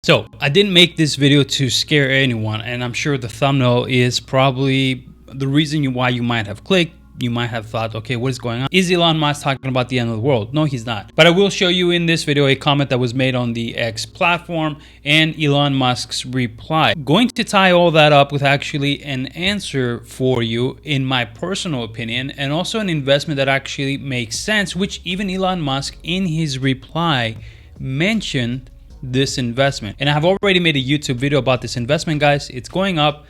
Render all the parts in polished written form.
So I didn't make this video to scare anyone, and I'm sure the thumbnail is probably the reason why you might have clicked. You might have thought, okay, what is going on? Is Elon Musk talking about the end of the world? No, he's not. But I will show you in this video a comment that was made on the X platform and Elon Musk's reply. Going to tie all that up with actually an answer for you in my personal opinion, and also an investment that actually makes sense, which even Elon Musk in his reply mentioned this investment. And I have already made a YouTube video about this investment, guys. It's going up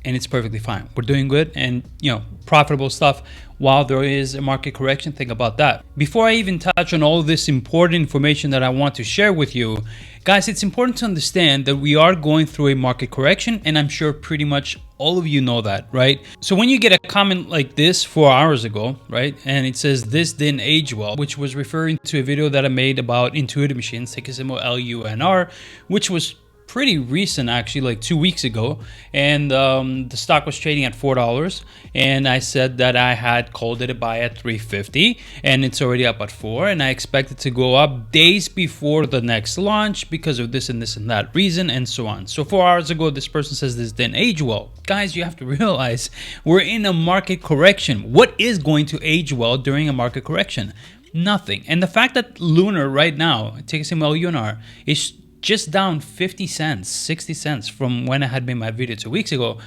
and it's perfectly fine. We're doing good and, you know, profitable stuff while there is a market correction. Think about that. Before I even touch on all of this important information that I want to share with you, guys, it's important to understand that we are going through a market correction, and I'm sure pretty much all of you know that, right? So when you get a comment like this 4 hours ago, right, and it says this didn't age well, which was referring to a video that I made about intuitive machines, ticker symbol LUNR, which was pretty recent, actually, like 2 weeks ago, and the stock was trading at $4, and I said that I had called it a buy at $3.50, and it's already up at $4, and I expect it to go up days before the next launch because of this and this and that reason, and so on. So 4 hours ago, this person says this didn't age well. Guys, you have to realize we're in a market correction. What is going to age well during a market correction? Nothing. And the fact that LUNR right now, ticker symbol LUNR, is just down 50 cents, 60 cents from when I had made my video 2 weeks ago,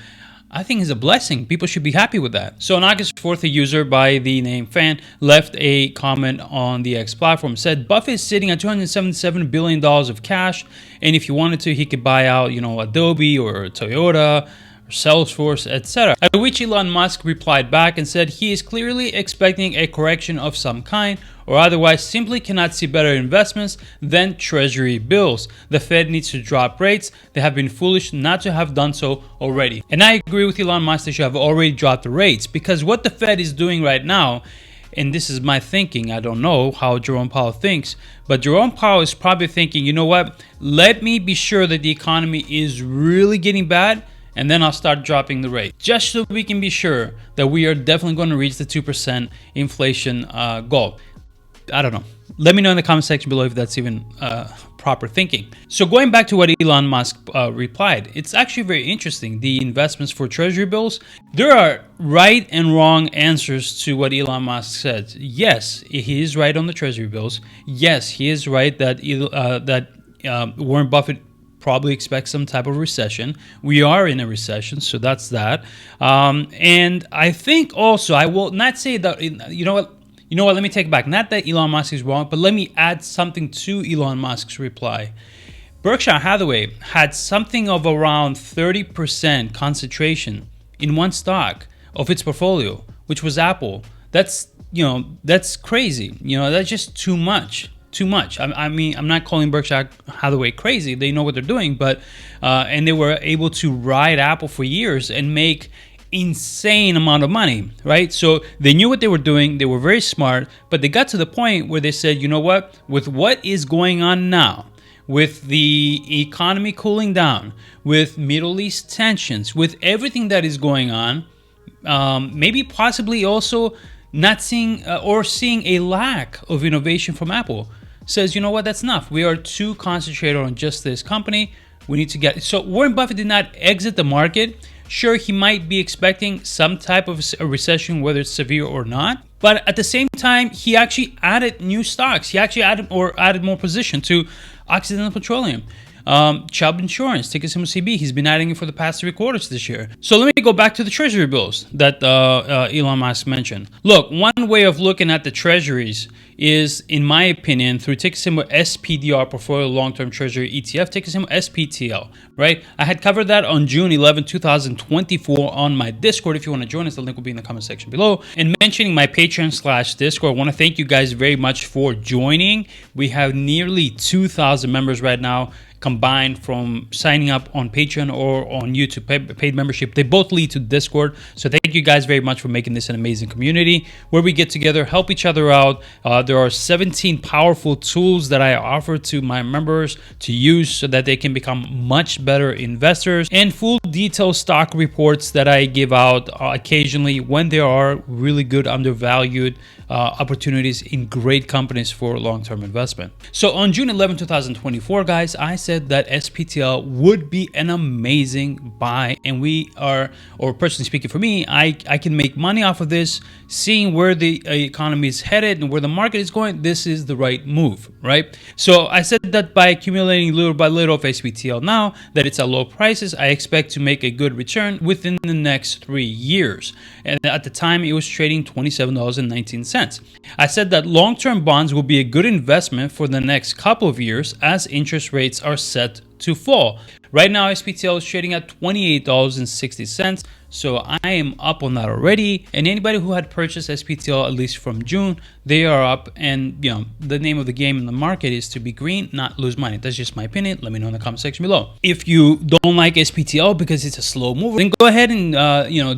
I think is a blessing. People should be happy with that. So on August 4th, a user by the name Fan left a comment on the X platform, said Buffett is sitting at $277 billion of cash, and if he wanted to, he could buy out, you know, Adobe or Toyota, Salesforce, etc. At which Elon Musk replied back and said he is clearly expecting a correction of some kind, or otherwise simply cannot see better investments than treasury bills. The Fed needs to drop rates. They have been foolish not to have done so already. And I agree with Elon Musk, they should have already dropped the rates, because what the Fed is doing right now, and this is my thinking, I don't know how Jerome Powell thinks, but Jerome Powell is probably thinking, you know what, let me be sure that the economy is really getting bad, and then I'll start dropping the rate, just so we can be sure that we are definitely going to reach the 2% inflation goal. I don't know. Let me know in the comment section below if that's even proper thinking. So going back to what Elon Musk replied, it's actually very interesting. The investments for treasury bills, there are right and wrong answers to what Elon Musk said. Yes, he is right on the treasury bills. Yes, he is right that Warren Buffett probably expects some type of recession. We are in a recession, so that's that. And I think also, I will not say that, you know what, let me take it back. Not that Elon Musk is wrong, but let me add something to Elon Musk's reply. Berkshire Hathaway had something of around 30% concentration in one stock of its portfolio, which was Apple. That's, you know, that's crazy. You know, that's just too much. Too much. I mean, I'm not calling Berkshire Hathaway crazy. They know what they're doing, but and they were able to ride Apple for years and make insane amount of money, right? So they knew what they were doing. They were very smart, but they got to the point where they said, you know what? With what is going on now, with the economy cooling down, with Middle East tensions, with everything that is going on, maybe possibly also not seeing or seeing a lack of innovation from Apple, says, you know what, that's enough. We are too concentrated on just this company. We need to get... So Warren Buffett did not exit the market. Sure, he might be expecting some type of a recession, whether it's severe or not. But at the same time, he actually added new stocks. He actually added more position to Occidental Petroleum. Chubb Insurance, ticker symbol CB, he's been adding it for the past 3 quarters this year. So let me go back to the treasury bills that Elon Musk mentioned. Look, one way of looking at the treasuries is, in my opinion, through ticker symbol SPDR, Portfolio Long-Term Treasury ETF, ticker symbol SPTL, right? I had covered that on June 11, 2024 on my Discord. If you want to join us, the link will be in the comment section below. And mentioning my Patreon/Discord, I want to thank you guys very much for joining. We have nearly 2,000 members right now, combined from signing up on Patreon or on YouTube paid membership. They both lead to Discord. So thank you guys very much for making this an amazing community where we get together, help each other out. There are 17 powerful tools that I offer to my members to use so that they can become much better investors, and full detailed stock reports that I give out occasionally when there are really good undervalued opportunities in great companies for long-term investment. So on June 11, 2024, guys, I said said that SPTL would be an amazing buy, and we are, or personally speaking for me, I can make money off of this. Seeing where the economy is headed and where the market is going, this is the right move, right? So I said that by accumulating little by little of SPTL now that it's at low prices, I expect to make a good return within the next 3 years. And at the time, it was trading $27.19. I said that long-term bonds will be a good investment for the next couple of years as interest rates are set to fall. Right now, SPTL is trading at $28.60. So I am up on that already. And anybody who had purchased SPTL, at least from June, they are up. And the name of the game in the market is to be green, not lose money. That's just my opinion. Let me know in the comment section below. If you don't like SPTL because it's a slow mover, then go ahead and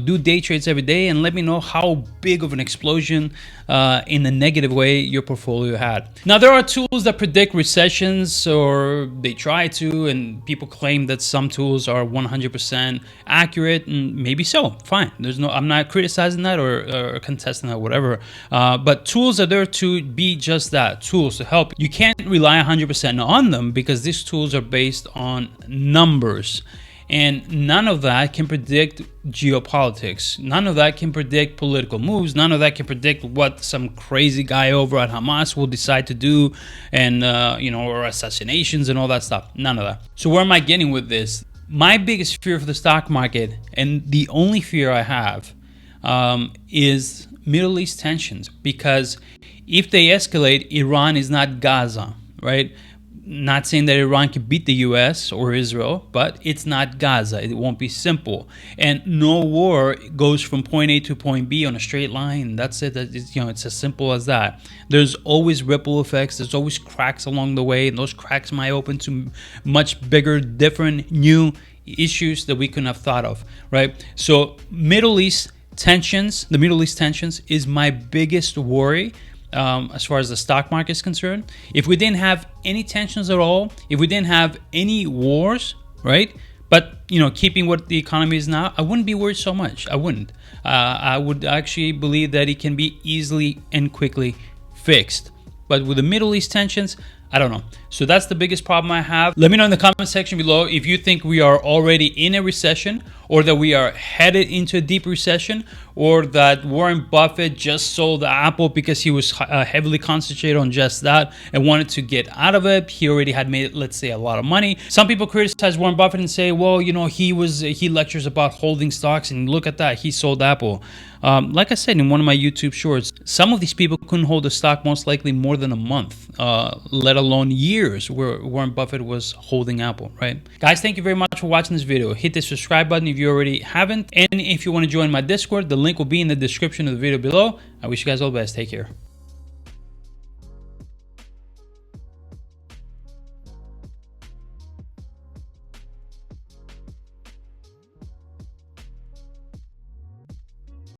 do day trades every day and let me know how big of an explosion in a negative way your portfolio had. Now, there are tools that predict recessions, or they try to, and people claim that some tools are 100% accurate, and maybe so, fine. I'm not criticizing that or contesting that, whatever. But tools are there to be just that, tools to help. You can't rely 100% on them because these tools are based on numbers. And none of that can predict geopolitics. None of that can predict political moves. None of that can predict what some crazy guy over at Hamas will decide to do, and or assassinations and all that stuff. None of that. So where am I getting with this? My biggest fear for the stock market, and the only fear I have, is Middle East tensions. Because if they escalate, Iran is not Gaza, right? Not saying that Iran can beat the US or Israel, but it's not Gaza. It won't be simple. And no war goes from point A to point B on a straight line. That's it. It's as simple as that. There's always ripple effects. There's always cracks along the way. And those cracks might open to much bigger, different, new issues that we couldn't have thought of, right? So the Middle East tensions is my biggest worry. As far as the stock market is concerned. If we didn't have any tensions at all, if we didn't have any wars, right? But, keeping what the economy is now, I wouldn't be worried so much. I wouldn't. I would actually believe that it can be easily and quickly fixed. But with the Middle East tensions, I don't know. So that's the biggest problem I have. Let me know in the comment section below if you think we are already in a recession, or that we are headed into a deep recession, or that Warren Buffett just sold Apple because he was heavily concentrated on just that and wanted to get out of it. He already had made, let's say, a lot of money. Some people criticize Warren Buffett and say, well, he lectures about holding stocks, and look at that, he sold Apple. Like I said in one of my YouTube shorts, some of these people couldn't hold a stock most likely more than a month, let alone years, where Warren Buffett was holding Apple, right? Guys, thank you very much for watching this video. Hit the subscribe button if you already haven't. And if you want to join my Discord, the link will be in the description of the video below. I wish you guys all the best. Take care.